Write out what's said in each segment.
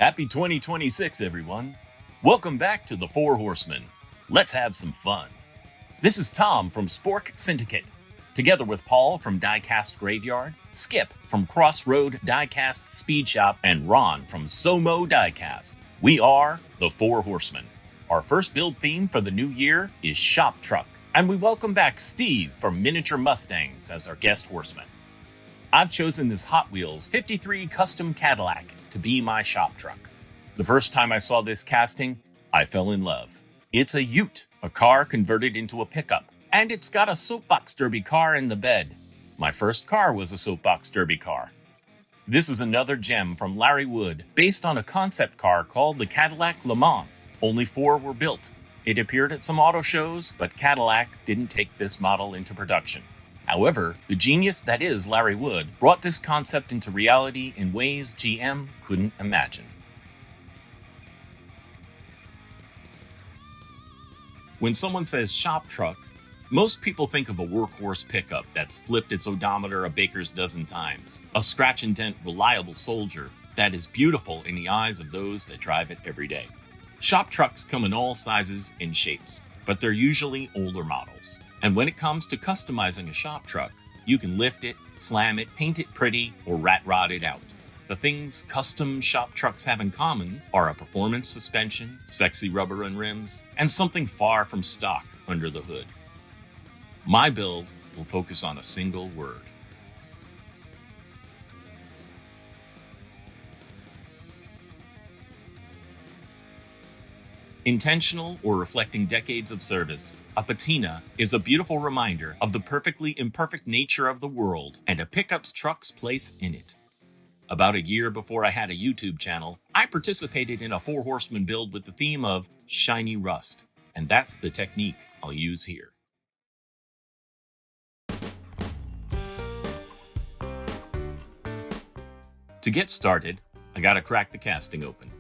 Happy 2026, everyone. Welcome back to the Four Horsemen. Let's have some fun. This is Tom from Spork Syndicate, together with Paul from Diecast Graveyard, Skip from Crossroad Diecast Speed Shop, and Ron from Somo Diecast. We are the Four Horsemen. Our first build theme for the new year is Shop Truck, and we welcome back Steve from Miniature Mustangs as our guest horseman. I've chosen this Hot Wheels 53 Custom Cadillac to be my shop truck. The first time I saw this casting, I fell in love. It's a ute, a car converted into a pickup, and it's got a soapbox derby car in the bed. My first car was a soapbox derby car. This is another gem from Larry Wood, based on a concept car called the Cadillac Le Mans. Only 4 were built. It appeared at some auto shows, but Cadillac didn't take this model into production. However, the genius that is Larry Wood brought this concept into reality in ways GM couldn't imagine. When someone says shop truck, most people think of a workhorse pickup that's flipped its odometer a baker's dozen times, a scratch and dent reliable soldier that is beautiful in the eyes of those that drive it every day. Shop trucks come in all sizes and shapes, but they're usually older models. And when it comes to customizing a shop truck, you can lift it, slam it, paint it pretty, or rat rod it out. The things custom shop trucks have in common are a performance suspension, sexy rubber and rims, and something far from stock under the hood. My build will focus on a single word: intentional or reflecting decades of service. A patina is a beautiful reminder of the perfectly imperfect nature of the world and a pickup's truck's place in it. About a year before I had a YouTube channel, I participated in a Four Horsemen build with the theme of shiny rust, and that's the technique I'll use here. To get started, I gotta crack the casting open.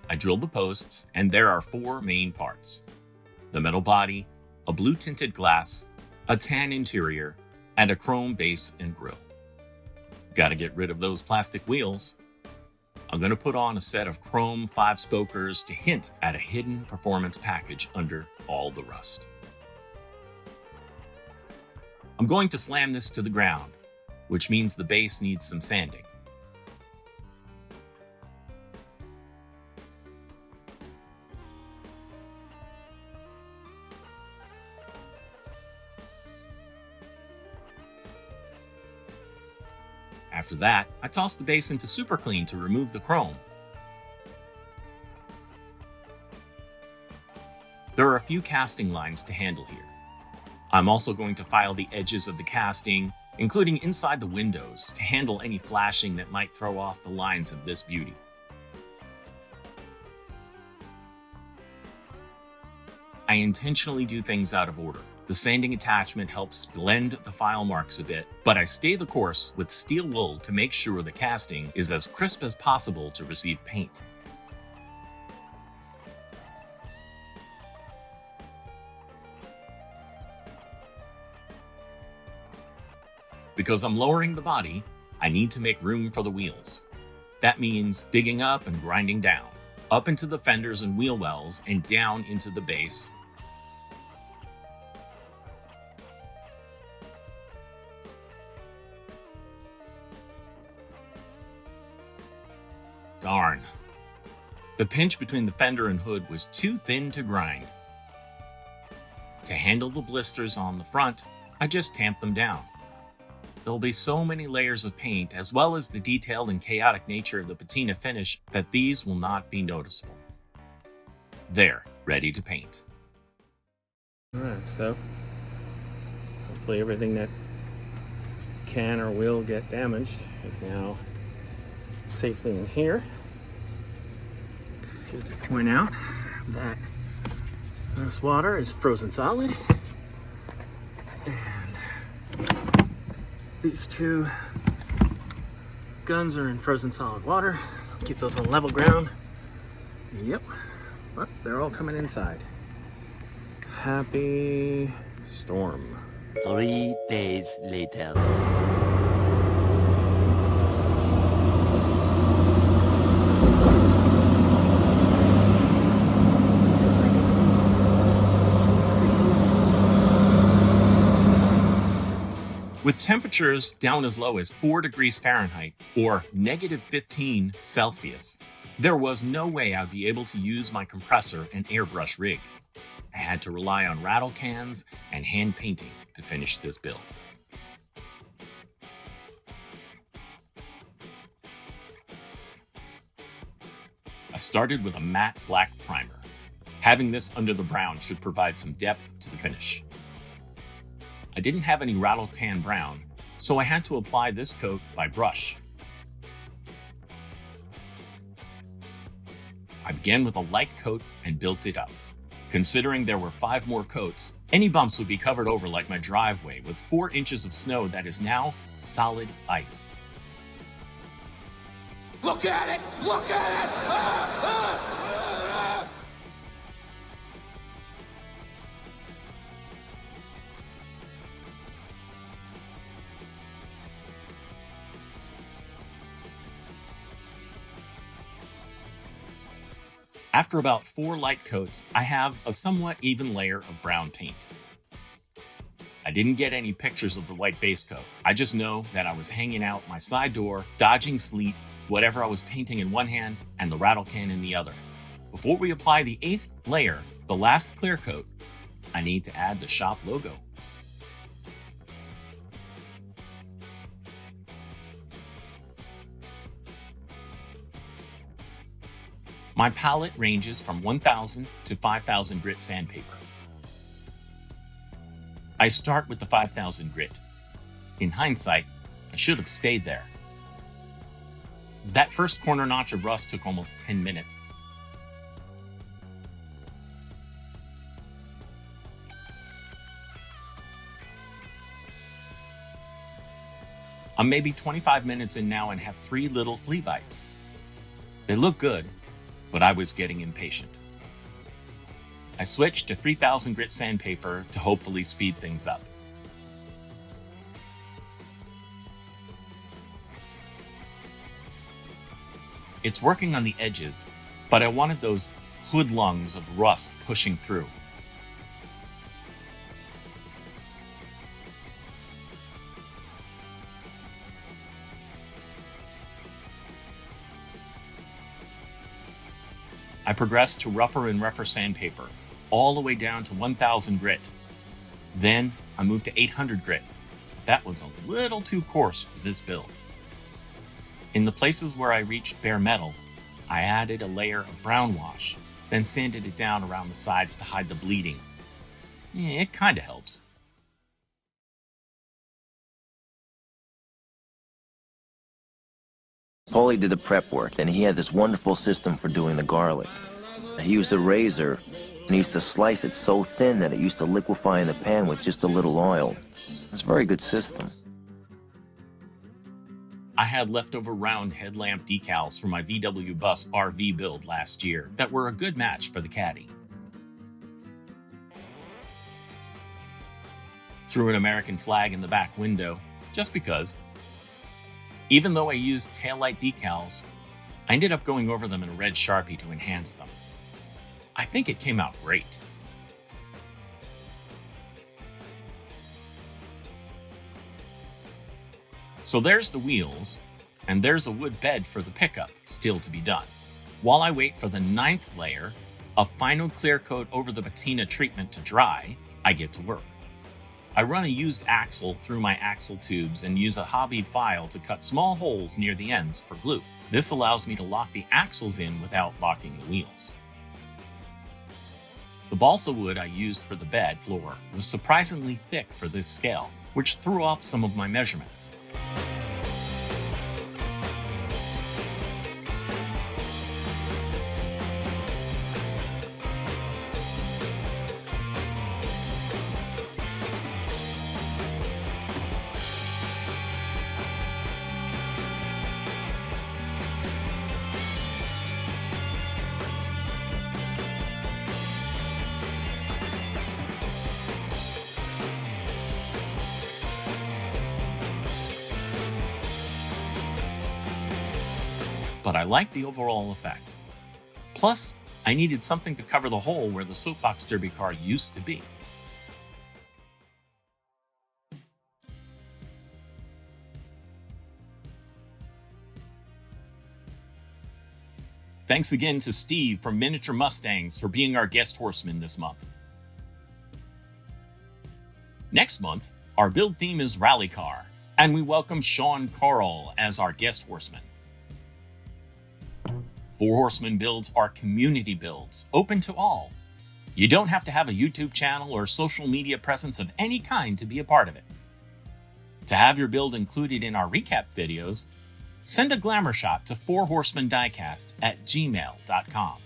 I drilled the posts, and there are 4 main parts: the metal body, a blue tinted glass, a tan interior, and a chrome base and grille. Gotta get rid of those plastic wheels. I'm gonna put on a set of chrome 5-spokers to hint at a hidden performance package under all the rust. I'm going to slam this to the ground, which means the base needs some sanding. After that, I toss the base into Super Clean to remove the chrome. There are a few casting lines to handle here. I'm also going to file the edges of the casting, including inside the windows, to handle any flashing that might throw off the lines of this beauty. I intentionally do things out of order. The sanding attachment helps blend the file marks a bit, but I stay the course with steel wool to make sure the casting is as crisp as possible to receive paint. Because I'm lowering the body, I need to make room for the wheels. That means digging up and grinding down, up into the fenders and wheel wells and down into the base. Darn. The pinch between the fender and hood was too thin to grind. To handle the blisters on the front, I just tamped them down. There'll be so many layers of paint, as well as the detailed and chaotic nature of the patina finish, that these will not be noticeable. There, ready to paint. Alright, so hopefully everything that can or will get damaged is now safely in here. It's good to point out that this water is frozen solid, and These two guns are in frozen solid water. Keep those on level ground. Yep. Oh, they're all coming inside. Happy storm. 3 days later. With temperatures down as low as 4 degrees Fahrenheit or negative 15 Celsius, there was no way I'd be able to use my compressor and airbrush rig. I had to rely on rattle cans and hand painting to finish this build. I started with a matte black primer. Having this under the brown should provide some depth to the finish. I didn't have any rattle can brown, so I had to apply this coat by brush. I began with a light coat and built it up. Considering there were 5 more coats, any bumps would be covered over like my driveway with 4 inches of snow that is now solid ice. Look at it! Look at it! Ah, ah, ah. After about 4 light coats, I have a somewhat even layer of brown paint. I didn't get any pictures of the white base coat. I just know that I was hanging out my side door, dodging sleet, with whatever I was painting in one hand and the rattle can in the other. Before we apply the 8th layer, the last clear coat, I need to add the shop logo. My palette ranges from 1000 to 5000 grit sandpaper. I start with the 5000 grit. In hindsight, I should have stayed there. That first corner notch of rust took almost 10 minutes. I'm maybe 25 minutes in now and have 3 little flea bites. They look good, but I was getting impatient. I switched to 3000 grit sandpaper to hopefully speed things up. It's working on the edges, but I wanted those hoodlums of rust pushing through. I progressed to rougher and rougher sandpaper, all the way down to 1000 grit. Then I moved to 800 grit. That was a little too coarse for this build. In the places where I reached bare metal, I added a layer of brown wash, then sanded it down around the sides to hide the bleeding. It kinda helps. Paulie did the prep work, and he had this wonderful system for doing the garlic. He used a razor, and he used to slice it so thin that it used to liquefy in the pan with just a little oil. It's a very good system. I had leftover round headlamp decals from my VW Bus RV build last year that were a good match for the Caddy. Threw an American flag in the back window, just because. Even though I used taillight decals, I ended up going over them in a red Sharpie to enhance them. I think it came out great. So there's the wheels, and there's a wood bed for the pickup still to be done. While I wait for the 9th layer, a final clear coat over the patina treatment to dry, I get to work. I run a used axle through my axle tubes and use a hobby file to cut small holes near the ends for glue. This allows me to lock the axles in without locking the wheels. The balsa wood I used for the bed floor was surprisingly thick for this scale, which threw off some of my measurements. but I like the overall effect. Plus, I needed something to cover the hole where the soapbox derby car used to be. Thanks again to Steve from Miniature Mustangs for being our guest horseman this month. Next month, our build theme is Rally Car, and we welcome Sean Carl as our guest horseman. Four Horsemen builds are community builds, open to all. You don't have to have a YouTube channel or social media presence of any kind to be a part of it. To have your build included in our recap videos, send a glamour shot to fourhorsemendiecast@gmail.com.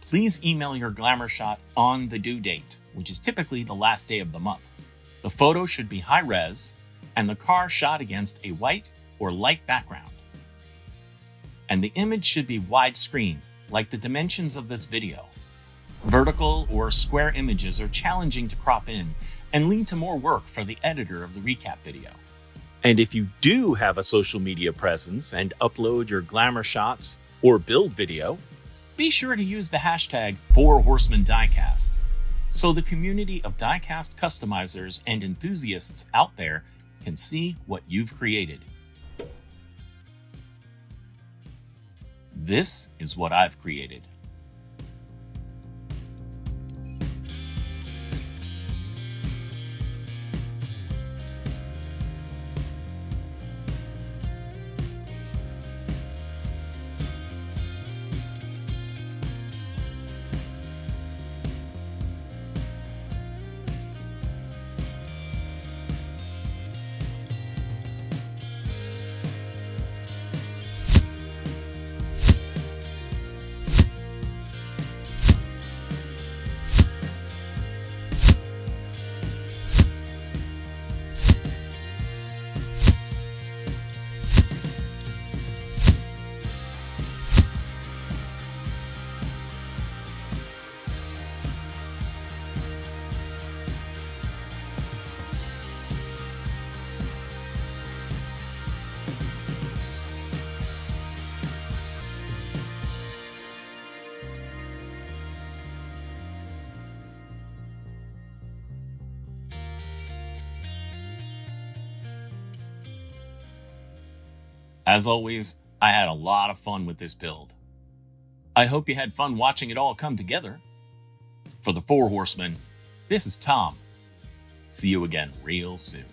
Please email your glamour shot on the due date, which is typically the last day of the month. The photo should be high res, and the car shot against a white or light background. And the image should be widescreen, like the dimensions of this video. Vertical or square images are challenging to crop in and lead to more work for the editor of the recap video. And if you do have a social media presence and upload your glamour shots or build video, be sure to use the hashtag Four Horsemen Diecast, so the community of diecast customizers and enthusiasts out there can see what you've created. This is what I've created. As always, I had a lot of fun with this build. I hope you had fun watching it all come together. For the Four Horsemen, this is Tom. See you again real soon.